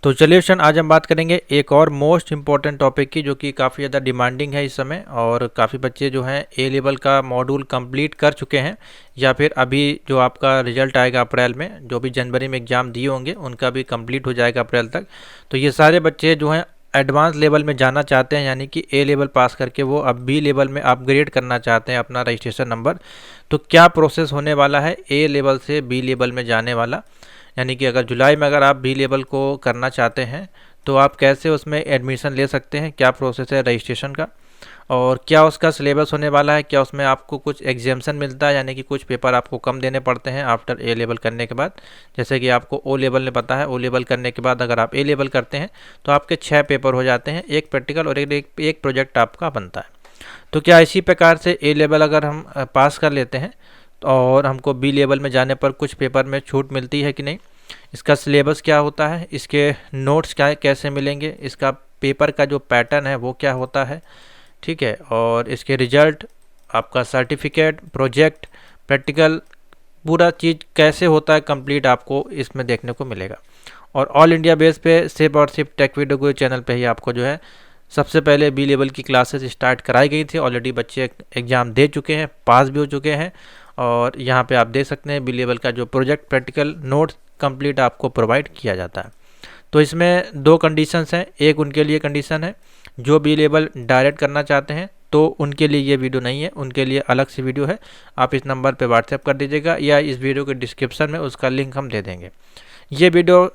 तो चलिए शन, आज हम बात करेंगे एक और मोस्ट इम्पॉर्टेंट टॉपिक की, जो कि काफ़ी ज़्यादा डिमांडिंग है इस समय। और काफ़ी बच्चे जो हैं ए लेवल का मॉड्यूल कंप्लीट कर चुके हैं, या फिर अभी जो आपका रिजल्ट आएगा अप्रैल में, जो भी जनवरी में एग्ज़ाम दिए होंगे उनका भी कंप्लीट हो जाएगा अप्रैल तक। तो ये सारे बच्चे जो हैं एडवांस लेवल में जाना चाहते हैं, यानी कि ए लेवल पास करके वो अब बी लेवल में अपग्रेड करना चाहते हैं अपना रजिस्ट्रेशन नंबर। तो क्या प्रोसेस होने वाला है ए लेवल से बी लेवल में जाने वाला, यानी कि अगर जुलाई में अगर आप बी लेवल को करना चाहते हैं तो आप कैसे उसमें एडमिशन ले सकते हैं, क्या प्रोसेस है रजिस्ट्रेशन का, और क्या उसका सिलेबस होने वाला है, क्या उसमें आपको कुछ एग्जाम्शन मिलता है, यानी कि कुछ पेपर आपको कम देने पड़ते हैं आफ्टर ए लेवल करने के बाद। जैसे कि आपको ओ लेवल में पता है, ओ लेवल करने के बाद अगर आप ए लेवल करते हैं तो आपके 6 पेपर हो जाते हैं, एक प्रैक्टिकल और एक प्रोजेक्ट आपका बनता है। तो क्या इसी प्रकार से ए लेवल अगर हम पास कर लेते हैं और हमको बी लेवल में जाने पर कुछ पेपर में छूट मिलती है कि नहीं, इसका सिलेबस क्या होता है, इसके नोट्स क्या कैसे मिलेंगे, इसका पेपर का जो पैटर्न है वो क्या होता है, ठीक है, और इसके रिजल्ट, आपका सर्टिफिकेट, प्रोजेक्ट, प्रैक्टिकल, पूरा चीज़ कैसे होता है कंप्लीट आपको इसमें देखने को मिलेगा। और ऑल इंडिया बेस पे सिर्फ और सिर्फ techvideoguru चैनल पे ही आपको जो है सबसे पहले बी लेवल की क्लासेस स्टार्ट कराई गई थी। ऑलरेडी बच्चे एग्ज़ाम दे चुके हैं, पास भी हो चुके हैं, और यहाँ पे आप देख सकते हैं बी लेवल का जो प्रोजेक्ट, प्रैक्टिकल, नोट्स कंप्लीट आपको प्रोवाइड किया जाता है। तो इसमें 2 कंडीशंस हैं। एक उनके लिए कंडीशन है जो बी लेवल डायरेक्ट करना चाहते हैं, तो उनके लिए ये वीडियो नहीं है, उनके लिए अलग से वीडियो है। आप इस नंबर पे व्हाट्सएप कर दीजिएगा, या इस वीडियो के डिस्क्रिप्शन में उसका लिंक हम दे देंगे। ये वीडियो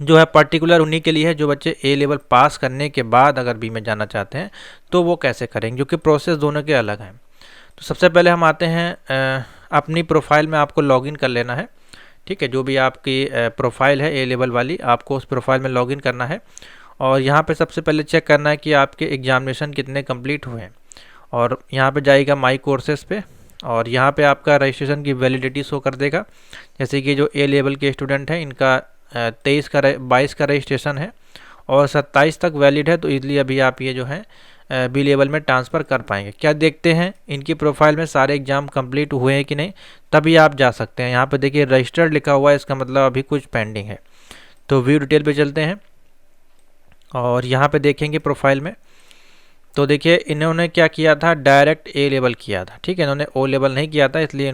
जो है पर्टिकुलर उन्हीं के लिए है जो बच्चे ए लेवल पास करने के बाद अगर बी में जाना चाहते हैं तो वो कैसे करेंगे, क्योंकि प्रोसेस दोनों के अलग हैं। तो सबसे पहले हम आते हैं अपनी प्रोफाइल में आपको लॉगिन कर लेना है, ठीक है। जो भी आपकी प्रोफाइल है ए लेवल वाली, आपको उस प्रोफाइल में लॉगिन करना है, और यहाँ पे सबसे पहले चेक करना है कि आपके एग्जामिनेशन कितने कंप्लीट हुए हैं। और यहाँ पे जाएगा माई कोर्सेज़ पे, और यहाँ पे आपका रजिस्ट्रेशन की वैलिडिटी शो कर देगा। जैसे कि जो ए लेवल के स्टूडेंट हैं इनका 22 का रजिस्ट्रेशन है और 27 तक वैलिड है, तो इसलिए अभी आप ये जो है बी लेवल में ट्रांसफ़र कर पाएंगे। क्या देखते हैं इनकी प्रोफाइल में सारे एग्ज़ाम कंप्लीट हुए हैं कि नहीं, तभी आप जा सकते हैं। यहाँ पे देखिए रजिस्टर्ड लिखा हुआ है, इसका मतलब अभी कुछ पेंडिंग है। तो व्यू डिटेल पे चलते हैं और यहाँ पे देखेंगे प्रोफाइल में, तो देखिए इन्होंने क्या किया था, डायरेक्ट ए लेवल किया था, ठीक है। इन्होंने ओ लेवल नहीं किया था, इसलिए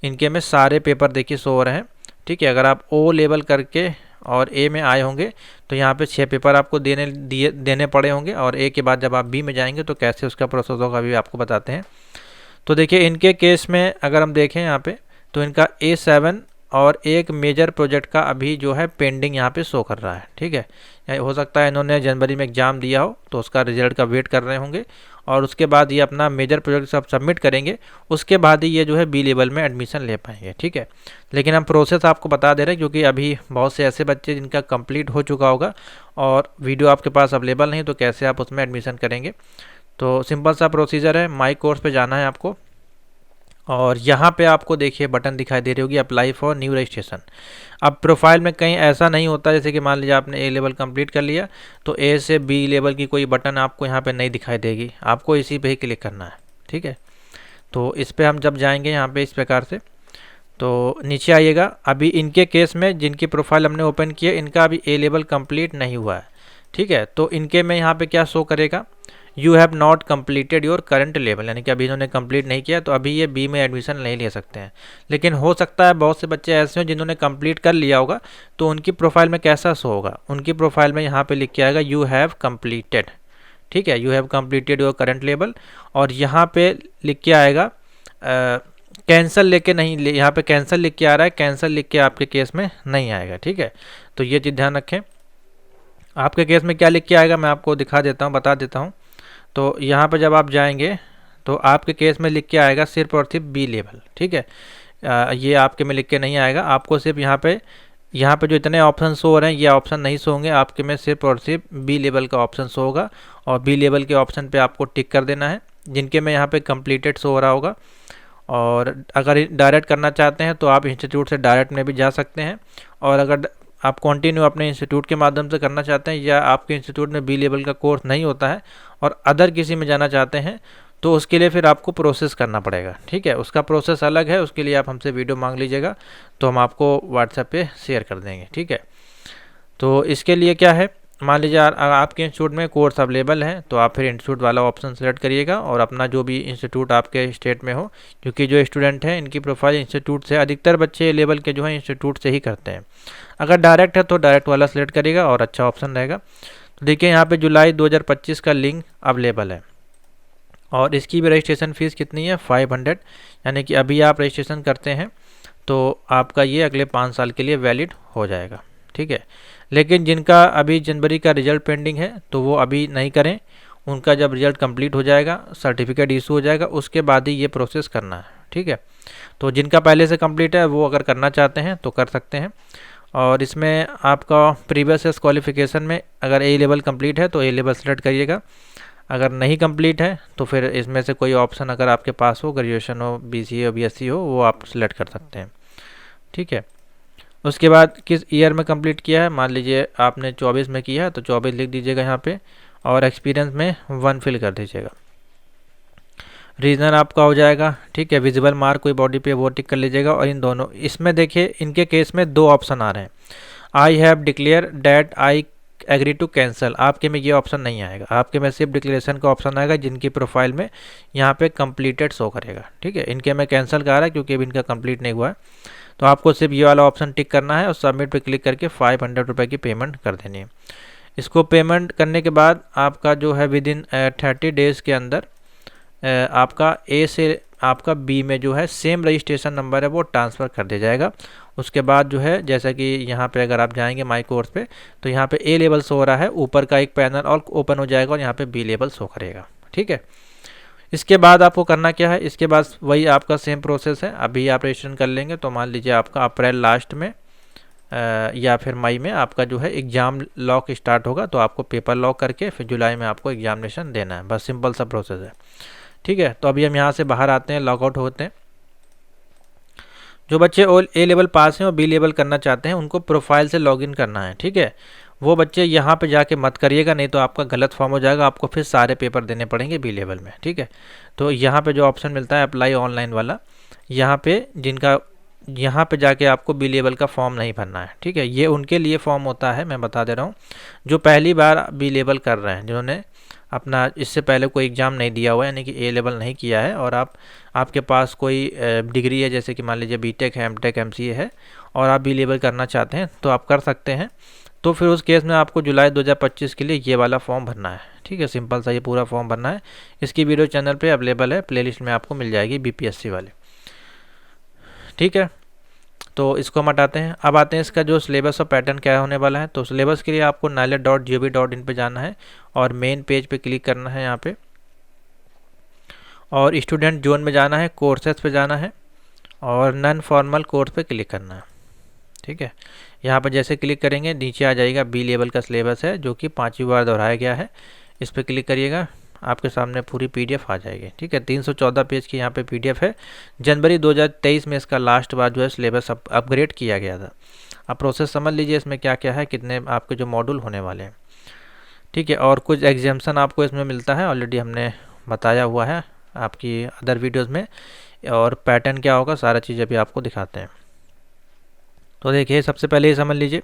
इनके में सारे पेपर देखिए शो हो रहे हैं, ठीक है। अगर आप ओ लेवल करके और ए में आए होंगे तो यहाँ पे 6 पेपर आपको देने पड़े होंगे, और ए के बाद जब आप बी में जाएंगे तो कैसे उसका प्रोसेस होगा अभी आपको बताते हैं। तो देखिए इनके केस में अगर हम देखें यहाँ पे, तो इनका A7 और एक मेजर प्रोजेक्ट का अभी जो है पेंडिंग यहाँ पे शो कर रहा है, ठीक है। हो सकता है इन्होंने जनवरी में एग्ज़ाम दिया हो तो उसका रिजल्ट का वेट कर रहे होंगे, और उसके बाद ये अपना मेजर प्रोजेक्ट सब सबमिट करेंगे, उसके बाद ही ये जो है बी लेवल में एडमिशन ले पाएंगे, ठीक है। लेकिन हम प्रोसेस आपको बता दे रहे हैं क्योंकि अभी बहुत से ऐसे बच्चे जिनका कंप्लीट हो चुका होगा और वीडियो आपके पास अवेलेबल नहीं, तो कैसे आप उसमें एडमिशन करेंगे। तो सिंपल सा प्रोसीजर है, माई कोर्स पे जाना है आपको, और यहाँ पे आपको देखिए बटन दिखाई दे रही होगी अप्लाई फॉर न्यू रजिस्ट्रेशन। अब प्रोफाइल में कहीं ऐसा नहीं होता, जैसे कि मान लीजिए आपने ए लेवल कंप्लीट कर लिया तो ए से बी लेवल की कोई बटन आपको यहाँ पे नहीं दिखाई देगी, आपको इसी पे ही क्लिक करना है, ठीक है। तो इस पर हम जब जाएंगे यहाँ पे इस प्रकार से, तो नीचे आइएगा। अभी इनके केस में जिनकी प्रोफाइल हमने ओपन किया, इनका अभी ए लेवल कंप्लीट नहीं हुआ है, ठीक है। तो इनके में यहाँ पे क्या शो करेगा, you have not completed your current level, यानी कि अभी इन्होंने कंप्लीट नहीं किया, तो अभी ये बी में एडमिशन नहीं ले सकते हैं। लेकिन हो सकता है बहुत से बच्चे ऐसे हों जिन्होंने कंप्लीट कर लिया होगा, तो उनकी प्रोफाइल में कैसा शो होगा, उनकी प्रोफाइल में यहाँ पे लिख के आएगा यू हैव कम्प्लीटेड, ठीक है, you have completed your current level. और यहाँ पे लिख के आएगा कैंसिल लेके नहीं, यहाँ पे कैंसिल लिख के आ रहा है, कैंसिल लिख के आपके केस में नहीं आएगा, ठीक है। तो ये चीज़ ध्यान रखें। आपके केस में क्या लिख के आएगा मैं आपको दिखा देता हूँ, बता देता हूँ। तो यहाँ पर जब आप जाएंगे तो आपके केस में लिख के आएगा सिर्फ और सिर्फ बी लेवल, ठीक है। ये आपके में लिख के नहीं आएगा, आपको सिर्फ यहाँ पे जो इतने ऑप्शन शो हो रहे हैं ये ऑप्शन नहीं शो होंगे, आपके में सिर्फ और सिर्फ बी लेवल का ऑप्शन शो होगा, और बी लेवल के ऑप्शन पे आपको टिक कर देना है, जिनके में यहाँ पे कंप्लीटेड शो हो रहा होगा। और अगर डायरेक्ट करना चाहते हैं तो आप इंस्टीट्यूट से डायरेक्ट में भी जा सकते हैं, और अगर आप कंटिन्यू अपने इंस्टीट्यूट के माध्यम से करना चाहते हैं, या आपके इंस्टीट्यूट में बी लेवल का कोर्स नहीं होता है और अदर किसी में जाना चाहते हैं, तो उसके लिए फिर आपको प्रोसेस करना पड़ेगा, ठीक है। उसका प्रोसेस अलग है, उसके लिए आप हमसे वीडियो मांग लीजिएगा तो हम आपको व्हाट्सएप पे शेयर कर देंगे, ठीक है। तो इसके लिए क्या है, मान लीजिए आपके इंस्टीट्यूट में कोर्स अवेलेबल है तो आप फिर इंस्टीट्यूट वाला ऑप्शन सेलेक्ट करिएगा और अपना जो भी इंस्टीट्यूट आपके स्टेट में हो, क्योंकि जो स्टूडेंट हैं इनकी प्रोफाइल इंस्टीट्यूट से, अधिकतर बच्चे लेवल के जो है इंस्टीट्यूट से ही करते हैं। अगर डायरेक्ट है तो डायरेक्ट वाला सेलेक्ट करिएगा और अच्छा ऑप्शन रहेगा। तो देखिए यहाँ पे जुलाई 2025 का लिंक अवेलेबल है और इसकी भी रजिस्ट्रेशन फ़ीस कितनी है, 500, यानी कि अभी आप रजिस्ट्रेशन करते हैं तो आपका ये अगले 5 साल के लिए वैलिड हो जाएगा। ठीक है, लेकिन जिनका अभी जनवरी का रिजल्ट पेंडिंग है तो वो अभी नहीं करें, उनका जब रिजल्ट कंप्लीट हो जाएगा, सर्टिफिकेट इशू हो जाएगा, उसके बाद ही ये प्रोसेस करना है। ठीक है, तो जिनका पहले से कंप्लीट है वो अगर करना चाहते हैं तो कर सकते हैं। और इसमें आपका प्रीवियस क्वालिफिकेशन में अगर ए लेवल कंप्लीट है तो ए लेवल सेलेक्ट करिएगा, अगर नहीं कंप्लीट है तो फिर इसमें से कोई ऑप्शन अगर आपके पास हो, ग्रेजुएशन हो, बीसीए हो, बीएससी हो, वो आप सिलेक्ट कर सकते हैं। ठीक है, उसके बाद किस ईयर में कंप्लीट किया है, मान लीजिए आपने 24 में किया है तो 24 लिख दीजिएगा यहाँ पे और एक्सपीरियंस में 1 फिल कर दीजिएगा। रीजनल आपका हो जाएगा। ठीक है, विजिबल मार्क कोई बॉडी पे वो टिक कर लीजिएगा। और इन दोनों, इसमें देखिए इनके केस में 2 ऑप्शन आ रहे हैं, I have declare that I agree to cancel. आपके में ये ऑप्शन नहीं आएगा, आपके में सिर्फ डिक्लेरेशन का ऑप्शन आएगा जिनकी प्रोफाइल में यहाँ पे कंप्लीटेड शो करेगा। ठीक है, इनके में कैंसिल का आ रहा है क्योंकि अभी इनका कंप्लीट नहीं हुआ है, तो आपको सिर्फ ये वाला ऑप्शन टिक करना है और सबमिट पे क्लिक करके 500 रुपये की पेमेंट कर देनी है। इसको पेमेंट करने के बाद आपका जो है विद इन 30 डेज़ के अंदर आपका ए से आपका बी में जो है सेम रजिस्ट्रेशन नंबर है वो ट्रांसफ़र कर दिया जाएगा। उसके बाद जो है, जैसा कि यहाँ पे अगर आप जाएंगे माई कोर्स पे तो यहाँ पे ए लेवल शो हो रहा है, ऊपर का एक पैनल और ओपन हो जाएगा और यहाँ पे बी लेवल शो करेगा। ठीक है, इसके बाद आपको करना क्या है, इसके बाद वही आपका सेम प्रोसेस है। अभी आप रजिस्ट्रेशन कर लेंगे तो मान लीजिए आपका अप्रैल लास्ट में या फिर मई में आपका जो है एग्ज़ाम लॉक स्टार्ट होगा, तो आपको पेपर लॉक करके फिर जुलाई में आपको एग्जामिनेशन देना है। बस सिंपल सा प्रोसेस है। ठीक है, तो अभी हम यहाँ से बाहर आते हैं, लॉग आउट होते हैं। जो बच्चे ए लेवल पास हैं और बी लेवल करना चाहते हैं उनको प्रोफाइल से लॉगिन करना है। ठीक है, वो बच्चे यहाँ पे जाके मत करिएगा, नहीं तो आपका गलत फॉर्म हो जाएगा, आपको फिर सारे पेपर देने पड़ेंगे बी लेवल में। ठीक है, तो यहाँ पे जो ऑप्शन मिलता है अप्लाई ऑनलाइन वाला, यहाँ पे जिनका यहाँ पे जाके आपको बी लेवल का फॉर्म नहीं भरना है। ठीक है, ये उनके लिए फॉर्म होता है, मैं बता दे रहा हूँ, जो पहली बार बी लेवल कर रहे हैं, जिन्होंने अपना इससे पहले कोई एग्ज़ाम नहीं दिया हुआ है, यानी कि ए लेवल नहीं किया है और आपके पास कोई डिग्री है, जैसे कि मान लीजिए बीटेक है, एमटेक, एमसीए है और आप बी लेवल करना चाहते हैं तो आप कर सकते हैं। तो फिर उस केस में आपको जुलाई 2025 के लिए ये वाला फॉर्म भरना है। ठीक है, सिंपल सा ये पूरा फॉर्म भरना है। इसकी वीडियो चैनल पे अवेलेबल है, प्लेलिस्ट में आपको मिल जाएगी बीपीएससी वाले। ठीक है, तो इसको हम हटाते हैं। अब आते हैं इसका जो सिलेबस और पैटर्न क्या होने वाला है। तो सिलेबस के लिए आपको nilet.gov.in पे जाना है और मेन पेज पे क्लिक करना है यहाँ पे, और स्टूडेंट जोन में जाना है, कोर्सेज पे जाना है और नॉन फॉर्मल कोर्स पे क्लिक करना है। ठीक है, यहाँ पर जैसे क्लिक करेंगे नीचे आ जाएगा बी लेवल का सिलेबस है जो कि 5वीं बार दोहराया गया है। इस पर क्लिक करिएगा, आपके सामने पूरी पीडीएफ आ जाएगी। ठीक है, 314 पेज की यहाँ पे पीडीएफ है। जनवरी 2023 में इसका लास्ट बार जो है सिलेबस अपग्रेड किया गया था। अब प्रोसेस समझ लीजिए इसमें क्या क्या है, कितने आपके जो मॉड्यूल होने वाले हैं। ठीक है, और कुछ एग्जाम्शन आपको इसमें मिलता है, ऑलरेडी हमने बताया हुआ है आपकी अदर वीडियोज़ में। और पैटर्न क्या होगा सारा चीज़ अभी आपको दिखाते हैं। तो देखिए, सबसे पहले ये समझ लीजिए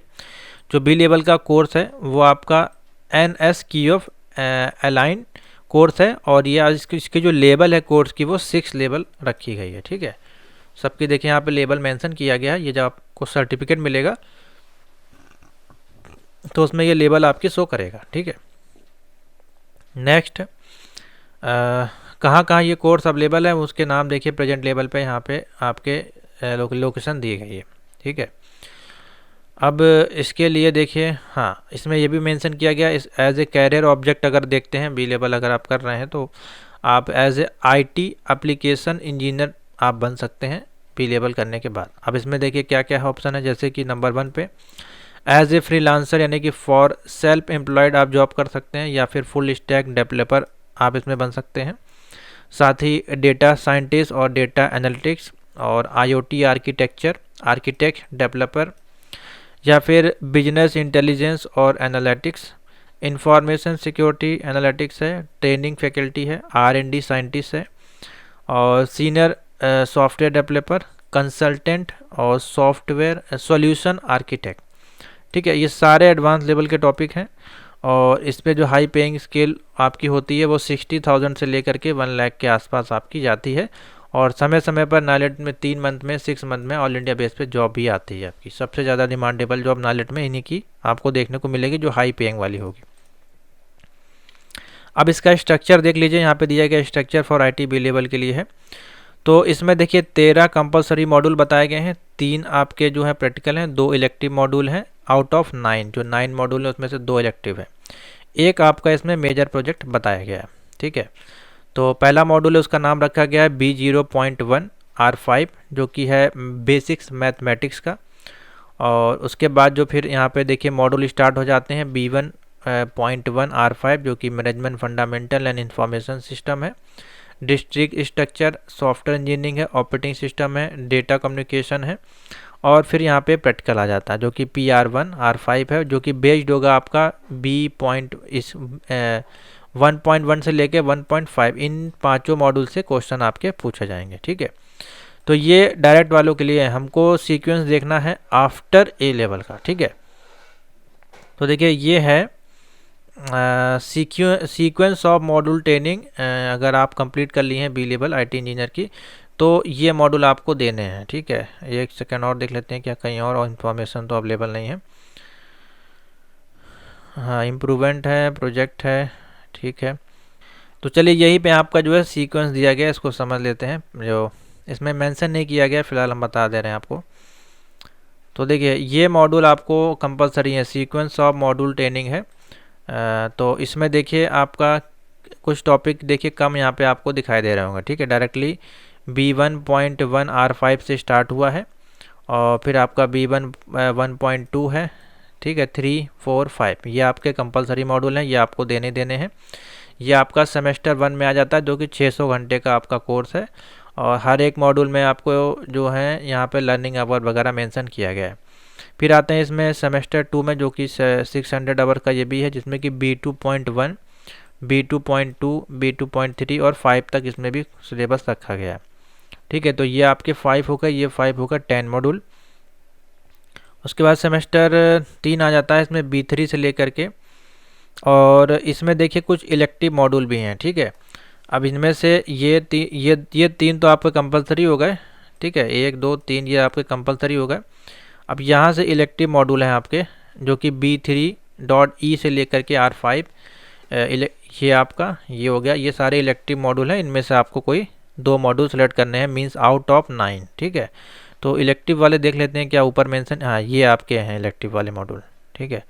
जो बी लेवल का कोर्स है वो आपका NSQF अलाइन कोर्स है और ये इसकी जो लेवल है कोर्स की वो 6 लेवल रखी गई है। ठीक है, सबकी देखिए यहाँ पे लेवल मेंशन किया गया है। ये जब आपको सर्टिफिकेट मिलेगा तो उसमें ये लेवल आपकी शो करेगा। ठीक है, नेक्स्ट कहाँ कहाँ ये कोर्स अवेलेबल है उसके नाम देखिए, प्रेजेंट लेवल पे यहाँ पे आपके लोकेशन दी गई है। ठीक है, अब इसके लिए देखिए, हाँ इसमें ये भी मेंशन किया गया इस एज ए कैरियर ऑब्जेक्ट अगर देखते हैं बी लेवल अगर आप कर रहे हैं तो आप as a IT application engineer आप बन सकते हैं बी लेवल करने के बाद। अब इसमें देखिए क्या क्या ऑप्शन है, जैसे कि नंबर 1 पे एज ए फ्रीलांसर यानी कि फॉर सेल्फ एम्प्लॉयड आप जॉब कर सकते हैं, या फिर फुल स्टैक डेवलपर आप इसमें बन सकते हैं। साथ ही डेटा साइंटिस्ट और डेटा एनालिटिक्स और IoT आर्किटेक्ट डेवलपर, या फिर बिजनेस इंटेलिजेंस और एनालिटिक्स, इंफॉर्मेशन सिक्योरिटी एनालिटिक्स है, ट्रेनिंग फैकल्टी है, R&D साइंटिस्ट है, और सीनियर सॉफ्टवेयर डेवलपर, कंसल्टेंट और सॉफ्टवेयर सॉल्यूशन आर्किटेक्ट। ठीक है, ये सारे एडवांस लेवल के टॉपिक हैं और इस पे जो हाई पेइंग स्केल आपकी होती है वो 60,000 से लेकर के 1 लाख के आसपास आपकी जाती है। और समय समय पर नाइलेट में 3 मंथ में 6 मंथ में ऑल इंडिया बेस पे जॉब भी आती है आपकी। सबसे ज़्यादा डिमांडेबल जॉब नाइलेट में इन्हीं की आपको देखने को मिलेगी जो हाई पेइंग वाली होगी। अब इसका स्ट्रक्चर देख लीजिए, यहाँ पे दिया गया structure for IT B level के लिए है। तो इसमें देखिए 13 कंपलसरी मॉड्यूल बताए गए हैं, 3 आपके जो है प्रैक्टिकल हैं, 2 इलेक्टिव मॉड्यूल हैं आउट ऑफ 9। जो 9 मॉड्यूल है उसमें से 2 इलेक्टिव है, एक आपका इसमें मेजर प्रोजेक्ट बताया गया है। ठीक है, तो पहला मॉड्यूल है उसका नाम रखा गया है B0.1 R5 जो कि है बेसिक्स मैथमेटिक्स का। और उसके बाद जो फिर यहाँ पे देखिए मॉड्यूल स्टार्ट हो जाते हैं B1.1 R5 जो कि management fundamental and information system है, डिस्ट्रिक्ट स्ट्रक्चर, सॉफ्टवेयर इंजीनियरिंग है, ऑपरेटिंग सिस्टम है, डेटा कम्युनिकेशन है। और फिर यहाँ पे प्रैक्टिकल आ जाता है जो कि PR1 R5 है जो कि बेस्ड होगा आपका B.1.1 से लेके 1.5, इन पांचों मॉड्यूल से क्वेश्चन आपके पूछे जाएंगे। ठीक है, तो ये डायरेक्ट वालों के लिए है, हमको सीक्वेंस देखना है आफ्टर A लेवल का। ठीक है, तो देखिए ये है सीक्वेंस ऑफ मॉड्यूल ट्रेनिंग। अगर आप कंप्लीट कर लिए हैं B लेवल IT इंजीनियर की तो ये मॉड्यूल आपको देने हैं। ठीक है, एक सेकंड और देख लेते हैं क्या कहीं और इन्फॉर्मेशन तो अवेलेबल नहीं है। हाँ, इम्प्रूवमेंट है, प्रोजेक्ट है। ठीक है, तो चलिए यहीं पे आपका जो है सीक्वेंस दिया गया है, इसको समझ लेते हैं। जो इसमें मेंशन नहीं किया गया फिलहाल हम बता दे रहे हैं आपको। तो देखिए ये मॉड्यूल आपको कंपलसरी है, सीक्वेंस ऑफ मॉड्यूल ट्रेनिंग है। तो इसमें देखिए आपका कुछ टॉपिक देखिए कम यहाँ पे आपको दिखाई दे रहे होंगे। ठीक है, डायरेक्टली B1.1 R5 से स्टार्ट हुआ है और फिर आपका B1.2 है। ठीक है, 3, 4, 5 ये आपके कंपलसरी मॉड्यूल हैं, ये आपको देने हैं। ये आपका सेमेस्टर 1 में आ जाता है जो कि 600 घंटे का आपका कोर्स है और हर एक मॉड्यूल में आपको जो है यहाँ पे लर्निंग आवर वगैरह मेंशन किया गया है। फिर आते हैं इसमें सेमेस्टर 2 में जो कि 600 आवर का ये भी है, जिसमें कि B2.1, B2.2, B2.3 और 5 तक इसमें भी सिलेबस रखा गया है। ठीक है, तो ये आपके 5 होगा, ये 5 होगा 10 मॉड्यूल। उसके बाद सेमेस्टर 3 आ जाता है इसमें B3 से लेकर के, और इसमें देखिए कुछ इलेक्टिव मॉड्यूल भी हैं। ठीक है, अब इनमें से ये 3 तो आपके कंपलसरी हो गए। ठीक है, 1, 2, 3 ये आपके कंपलसरी हो गए। अब यहाँ से इलेक्टिव मॉड्यूल हैं आपके जो कि B3.E से लेकर के R5, ये आपका ये हो गया। ये सारे इलेक्टिव मॉड्यूल हैं, इनमें से आपको कोई 2 मॉड्यूल सेलेक्ट करने हैं, मींस आउट ऑफ 9। ठीक है, तो इलेक्टिव वाले देख लेते हैं क्या ऊपर मेंशन, हाँ ये आपके हैं इलेक्टिव वाले मॉड्यूल। ठीक है,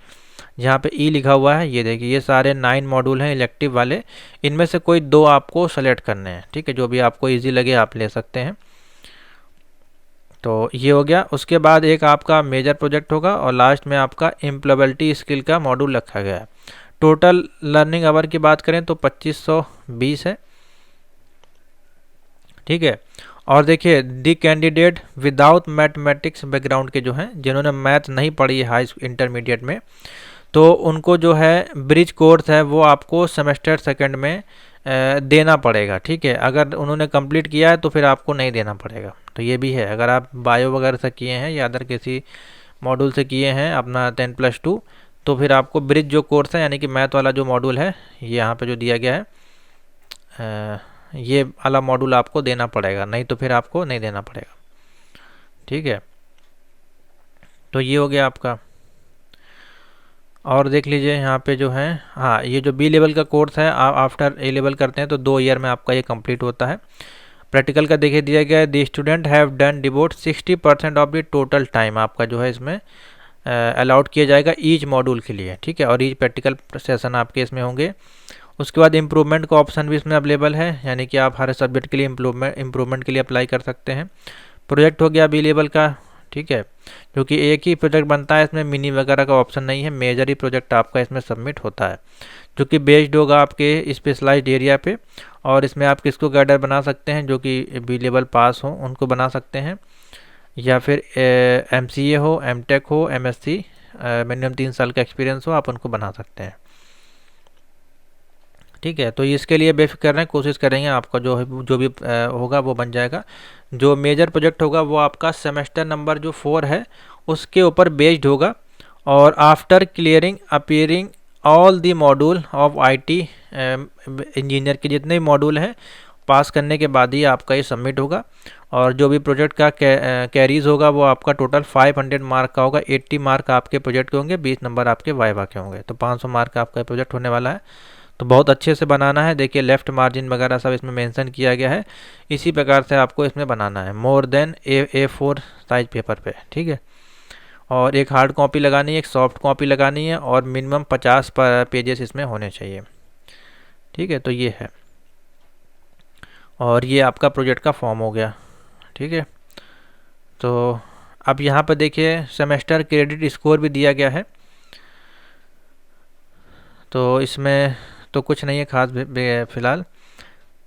जहाँ पे E लिखा हुआ है ये देखिए, ये सारे 9 मॉड्यूल हैं इलेक्टिव वाले, इनमें से कोई 2 आपको सेलेक्ट करने हैं। ठीक है, जो भी आपको ईजी लगे आप ले सकते हैं। तो ये हो गया। उसके बाद एक आपका मेजर प्रोजेक्ट होगा और लास्ट में आपका एम्प्लॉयबिलिटी स्किल का मॉड्यूल रखा गया है। टोटल लर्निंग आवर की बात करें तो 2520 है। ठीक है, और देखिए the candidate without mathematics background के जो हैं, जिन्होंने मैथ नहीं पढ़ी है हाई इंटरमीडिएट में, तो उनको जो है ब्रिज कोर्स है वो आपको सेमेस्टर 2 में देना पड़ेगा। ठीक है, अगर उन्होंने कंप्लीट किया है तो फिर आपको नहीं देना पड़ेगा। तो ये भी है, अगर आप बायो वगैरह से किए हैं या अदर किसी मॉड्यूल से किए हैं अपना 10+2, तो फिर आपको ब्रिज जो कोर्स है यानी कि मैथ वाला जो मॉड्यूल है ये यहाँ पे जो दिया गया है, ये वाला मॉड्यूल आपको देना पड़ेगा, नहीं तो फिर आपको नहीं देना पड़ेगा। ठीक है, तो ये हो गया आपका। और देख लीजिए यहाँ पे जो है, हाँ ये जो B लेवल का कोर्स है आप आफ्टर A लेवल करते हैं तो 2 ईयर में आपका ये कंप्लीट होता है। प्रैक्टिकल का देखिए दिया गया है, the student have done devote 60% of the total time आपका जो है इसमें अलाउड किया जाएगा ईच मॉड्यूल के लिए। ठीक है, और ईच प्रैक्टिकल सेशन आपके इसमें होंगे। उसके बाद इम्प्रूवमेंट का ऑप्शन भी इसमें अवेलेबल है, यानी कि आप हर सब्जेक्ट के लिए इम्प्रूवमेंट के लिए अप्लाई कर सकते हैं। प्रोजेक्ट हो गया B लेवल का। ठीक है, क्योंकि एक ही प्रोजेक्ट बनता है इसमें, मिनी वगैरह का ऑप्शन नहीं है, मेजर ही प्रोजेक्ट आपका इसमें सबमिट होता है जो कि बेस्ड होगा आपके स्पेशलाइज्ड एरिया पे। और इसमें आप किसको गाइडर बना सकते हैं, जो कि B लेवल पास हो उनको बना सकते हैं, या फिर MCA हो, MTech हो, MSc मिनिमम 3 साल का एक्सपीरियंस हो, आप उनको बना सकते हैं। ठीक है, तो इसके लिए बेफिक्र रहें, कोशिश करेंगे आपका जो भी होगा वो बन जाएगा। जो मेजर प्रोजेक्ट होगा वो आपका सेमेस्टर नंबर जो 4 है उसके ऊपर बेस्ड होगा, और after clearing appearing all the module of IT engineer के जितने भी मॉड्यूल हैं पास करने के बाद ही आपका ये सबमिट होगा। और जो भी प्रोजेक्ट का कैरीज होगा वो आपका टोटल 500 मार्क का होगा। 80 मार्क आपके प्रोजेक्ट के होंगे, 20 नंबर आपके वाइवा के होंगे, तो 500 मार्क का आपका प्रोजेक्ट होने वाला है। तो बहुत अच्छे से बनाना है। देखिए लेफ्ट मार्जिन वगैरह सब इसमें मेंशन किया गया है, इसी प्रकार से आपको इसमें बनाना है more than A4 size paper पे, ठीक है। और एक हार्ड कॉपी लगानी है, एक सॉफ्ट कॉपी लगानी है और मिनिमम 50 पेजेस इसमें होने चाहिए, ठीक है। तो ये है, और ये आपका प्रोजेक्ट का फॉर्म हो गया, ठीक है। तो अब यहाँ पर देखिए सेमेस्टर क्रेडिट स्कोर भी दिया गया है, तो इसमें तो कुछ नहीं है खास फिलहाल।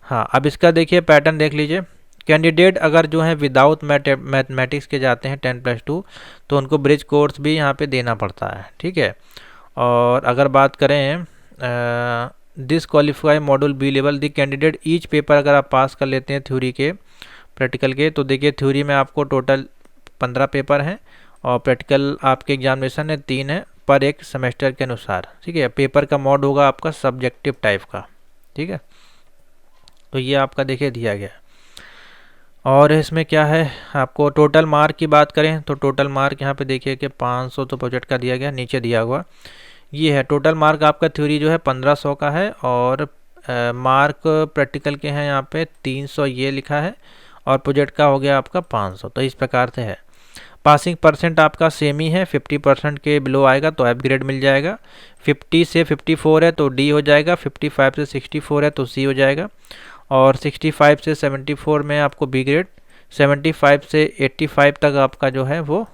हाँ, अब इसका देखिए पैटर्न देख लीजिए। कैंडिडेट अगर जो है विदाउट मैथमेटिक्स के जाते हैं 10+2 तो उनको ब्रिज कोर्स भी यहाँ पे देना पड़ता है, ठीक है। और अगर बात करें this qualify module B level the candidate each paper अगर आप पास कर लेते हैं थ्योरी के प्रैक्टिकल के, तो देखिए थ्योरी में आपको टोटल 15 पेपर हैं और प्रैक्टिकल आपके एग्जामिनेशन है 3 है पर एक सेमेस्टर के अनुसार, ठीक है। पेपर का मोड होगा आपका सब्जेक्टिव टाइप का, ठीक है। तो ये आपका देखिए दिया गया। और इसमें क्या है, आपको टोटल मार्क की बात करें तो टोटल मार्क यहाँ पे देखिए कि 500 तो प्रोजेक्ट का दिया गया, नीचे दिया हुआ ये है। टोटल मार्क आपका थ्योरी जो है 1500 का है और मार्क प्रैक्टिकल के हैं यहाँ पे 300 ये लिखा है और प्रोजेक्ट का हो गया आपका 500। तो इस प्रकार से है। पासिंग परसेंट आपका सेम ही है, 50% के बिलो आएगा तो एफ ग्रेड मिल जाएगा, 50 से 54 है तो डी हो जाएगा, 55 से 64 है तो सी हो जाएगा, और 65 से 74 में आपको बी ग्रेड, 75 से 85 तक आपका जो है वो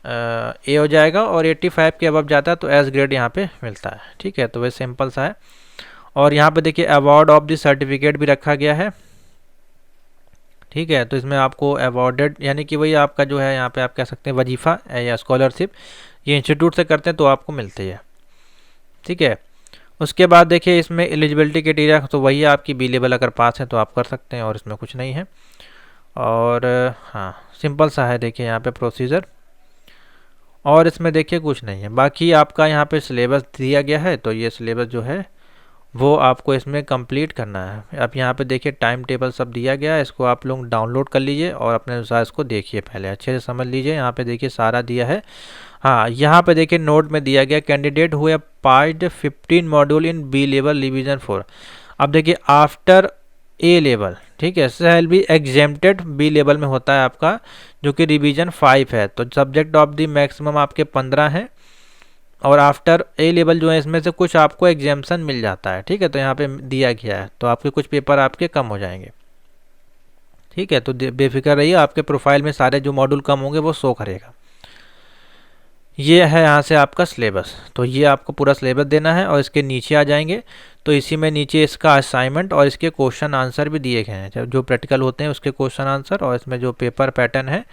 ए हो जाएगा, और 85 के अबव जाता है तो एस ग्रेड यहाँ पे मिलता है, ठीक है। तो वह सिंपल सा है। और यहाँ पे देखिए अवार्ड ऑफ द सर्टिफिकेट भी रखा गया है, ठीक है। तो इसमें आपको अवॉर्डेड यानी कि वही आपका जो है यहाँ पे आप कह सकते हैं वजीफ़ा या स्कॉलरशिप, ये इंस्टीट्यूट से करते हैं तो आपको मिलती है, ठीक है। उसके बाद देखिए इसमें एलिजिबिलिटी क्राइटेरिया तो वही आपकी बी लेवल अगर पास है तो आप कर सकते हैं और इसमें कुछ नहीं है। और हाँ सिंपल सा है देखिए यहाँ पे प्रोसीजर, और इसमें देखिए कुछ नहीं है। बाकी आपका यहाँ पे सिलेबस दिया गया है, तो ये सिलेबस जो है वो आपको इसमें कंप्लीट करना है। अब यहाँ पे देखिए टाइम टेबल सब दिया गया है, इसको आप लोग डाउनलोड कर लीजिए और अपने अनुसार इसको देखिए, पहले अच्छे से समझ लीजिए। यहाँ पे देखिए सारा दिया है। हाँ, यहाँ पे देखिए नोट में दिया गया कैंडिडेट हुए passed 15 module in B level revision 4। अब देखिए आफ्टर ए लेवल, ठीक है, shall be exempted B level में होता है आपका जो कि रिवीजन 5 है, तो सब्जेक्ट ऑफ दी मैक्सिमम आपके 15 हैं और आफ्टर ए लेवल जो है इसमें से कुछ आपको एग्जाम्पशन मिल जाता है, ठीक है। तो यहाँ पे दिया गया है, तो आपके कुछ पेपर आपके कम हो जाएंगे, ठीक है। तो बेफिक्र रहिए, आपके प्रोफाइल में सारे जो मॉड्यूल कम होंगे वो शो करेगा। ये है यहाँ से आपका सिलेबस, तो ये आपको पूरा सिलेबस देना है और इसके नीचे आ जाएंगे तो इसी में नीचे इसका असाइनमेंट और इसके क्वेश्चन आंसर भी दिए गए हैं, जो प्रैक्टिकल होते हैं उसके क्वेश्चन आंसर, और इसमें जो पेपर पैटर्न है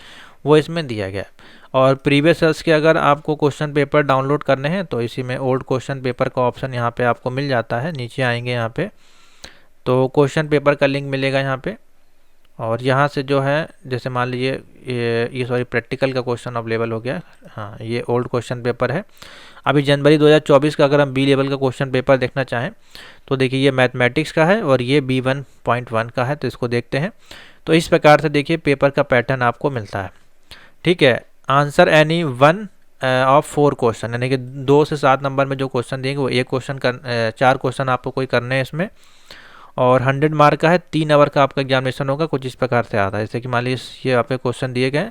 वो इसमें दिया गया है। और प्रीवियस ईयर्स के अगर आपको क्वेश्चन पेपर डाउनलोड करने हैं तो इसी में ओल्ड क्वेश्चन पेपर का ऑप्शन यहाँ पे आपको मिल जाता है। नीचे आएंगे यहाँ पे तो क्वेश्चन पेपर का लिंक मिलेगा यहाँ पे, और यहाँ से जो है जैसे मान लीजिए ये सॉरी प्रैक्टिकल का क्वेश्चन अवेलेबल हो गया। हाँ, ये ओल्ड क्वेश्चन पेपर है। अभी जनवरी 2024 का अगर हम बी लेवल का क्वेश्चन पेपर देखना चाहें तो देखिए ये मैथमेटिक्स का है और ये B1.1 का है, तो इसको देखते हैं। तो इस प्रकार से देखिए पेपर का पैटर्न आपको मिलता है, ठीक है। आंसर एनी 1 ऑफ 4 क्वेश्चन, यानी कि 2 से 7 नंबर में जो क्वेश्चन देंगे वो एक क्वेश्चन 4 क्वेश्चन आपको कोई करने हैं इसमें, और 100 मार्क का है। 3 आवर का आपका एग्जामिनेशन होगा। कुछ इस प्रकार से आता है, जैसे कि मान लीजिए ये आपके क्वेश्चन दिए गए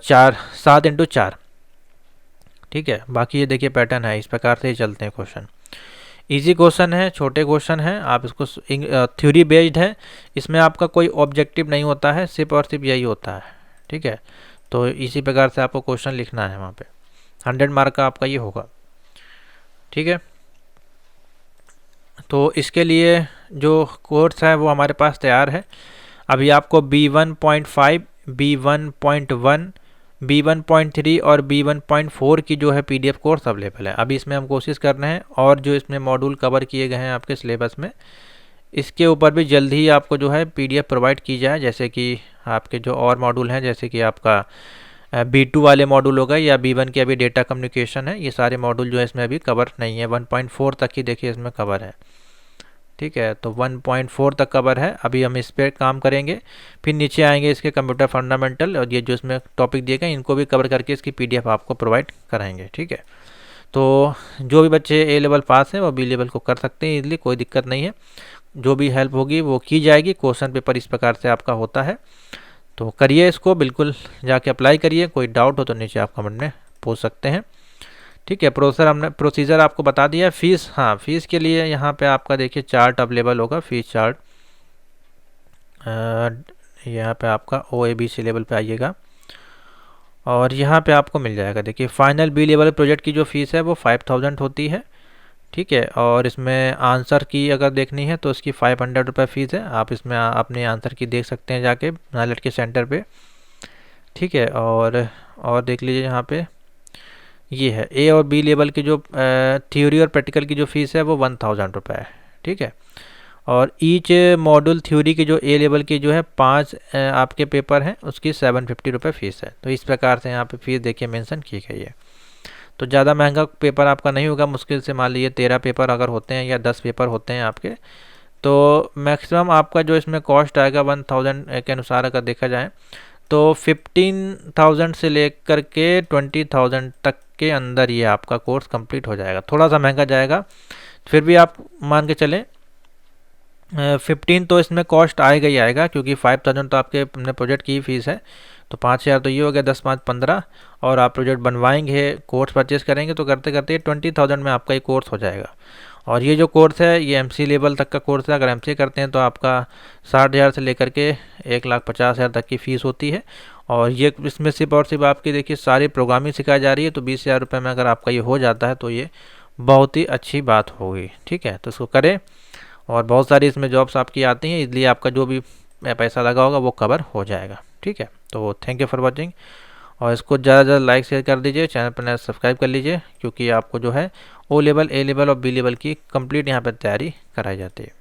7 × 4, ठीक है। बाकी ये देखिए पैटर्न है, इस प्रकार से ही चलते हैं क्वेश्चन। इजी क्वेश्चन है, छोटे क्वेश्चन है, आप इसको थ्योरी बेस्ड है, इसमें आपका कोई ऑब्जेक्टिव नहीं होता है, सिर्फ और सिर्फ यही होता है, ठीक है। तो इसी प्रकार से आपको क्वेश्चन लिखना है वहाँ पे। 100 मार्क का आपका ये होगा, ठीक है। तो इसके लिए जो कोर्स है वो हमारे पास तैयार है। अभी आपको B1.5, B1.1, B1.3 और B1.4 की जो है PDF कोर्स अवेलेबल है। अभी इसमें हम कोशिश कर रहे हैं, और जो इसमें मॉड्यूल कवर किए गए हैं आपके सिलेबस में, इसके ऊपर भी जल्द ही आपको जो है PDF प्रोवाइड की जाए। जैसे कि आपके जो और मॉड्यूल हैं, जैसे कि आपका B2 वाले मॉड्यूल होगा या B1 के अभी डेटा कम्युनिकेशन है, ये सारे मॉड्यूल जो है इसमें अभी कवर नहीं है। 1.4 तक ही देखिए इसमें कवर है, ठीक है। तो 1.4 तक कवर है, अभी हम इस पर काम करेंगे। फिर नीचे आएंगे इसके कंप्यूटर फंडामेंटल, और ये जो इसमें टॉपिक दिए गए इनको भी कवर करके इसकी PDF आपको प्रोवाइड कराएंगे, ठीक है। तो जो भी बच्चे A लेवल पास हैं वो B लेवल को कर सकते हैं इजीली, कोई दिक्कत नहीं है। जो भी हेल्प होगी वो की जाएगी। क्वेश्चन पेपर इस प्रकार से आपका होता है, तो करिए इसको, बिल्कुल जाके अप्लाई करिए। कोई डाउट हो तो नीचे आप कमेंट में पूछ सकते हैं, ठीक है। प्रोसीजर आपको बता दिया। फीस, हाँ, फीस के लिए यहाँ पे आपका देखिए चार्ट अवेलेबल होगा, फीस चार्ट। यहाँ पे आपका OABC लेवल पे आइएगा और यहाँ पे आपको मिल जाएगा। देखिए फाइनल B लेवल प्रोजेक्ट की जो फीस है वो 5000 होती है, ठीक है। और इसमें आंसर की अगर देखनी है तो इसकी 500 रुपये फ़ीस है। आप इसमें अपने आंसर की देख सकते हैं जाके नाइलिट के सेंटर पे, ठीक है। और देख लीजिए यहाँ पे ये है A और B लेवल की जो थ्योरी और प्रैक्टिकल की जो फ़ीस है वो 1000 रुपये है, ठीक है। और ईच मॉड्यूल थ्योरी की जो A लेवल की जो है 5 आपके पेपर हैं उसकी 750 रुपये फ़ीस है। तो इस प्रकार से यहाँ पे फीस देखिए मेंशन की गई है। तो ज़्यादा महंगा पेपर आपका नहीं होगा, मुश्किल से मान लीजिए 13 पेपर अगर होते हैं या 10 पेपर होते हैं आपके, तो मैक्सिमम आपका जो इसमें कॉस्ट आएगा 1000 के अनुसार अगर देखा जाए तो 15,000 से लेकर के 20,000 तक के अंदर ये आपका कोर्स कंप्लीट हो जाएगा। थोड़ा सा महंगा जाएगा, फिर भी आप मान के चलें 15 तो इसमें कॉस्ट आएगा ही आएगा, क्योंकि 5000 तो आपके अपने प्रोजेक्ट की ही फीस है। तो 5000 तो ये हो गया, 10 5 15, और आप प्रोजेक्ट बनवाएंगे, कोर्स परचेस करेंगे तो करते करते 20,000 में आपका ये कोर्स हो जाएगा। और ये जो कोर्स है ये MC लेवल तक का कोर्स है। अगर MC करते हैं तो आपका 60,000 से लेकर के 1,50,000 तक की फ़ीस होती है। और ये इसमें सिर्फ और सिर्फ आपकी देखिए सारी प्रोग्रामिंग सिखाई जा रही है। तो 20,000 रुपये में अगर आपका ये हो जाता है तो ये बहुत ही अच्छी बात होगी, ठीक है। तो इसको करें, और बहुत सारी इसमें जॉब्स आपकी आती हैं, इसलिए आपका जो भी पैसा लगा होगा वो कवर हो जाएगा, ठीक है। तो थैंक यू फॉर वॉचिंग, और इसको ज़्यादा से ज़्यादा लाइक शेयर कर दीजिए, चैनल पर सब्सक्राइब कर लीजिए, क्योंकि आपको जो है O लेवल A लेवल और B लेवल की कंप्लीट यहाँ पर तैयारी कराई जाती है।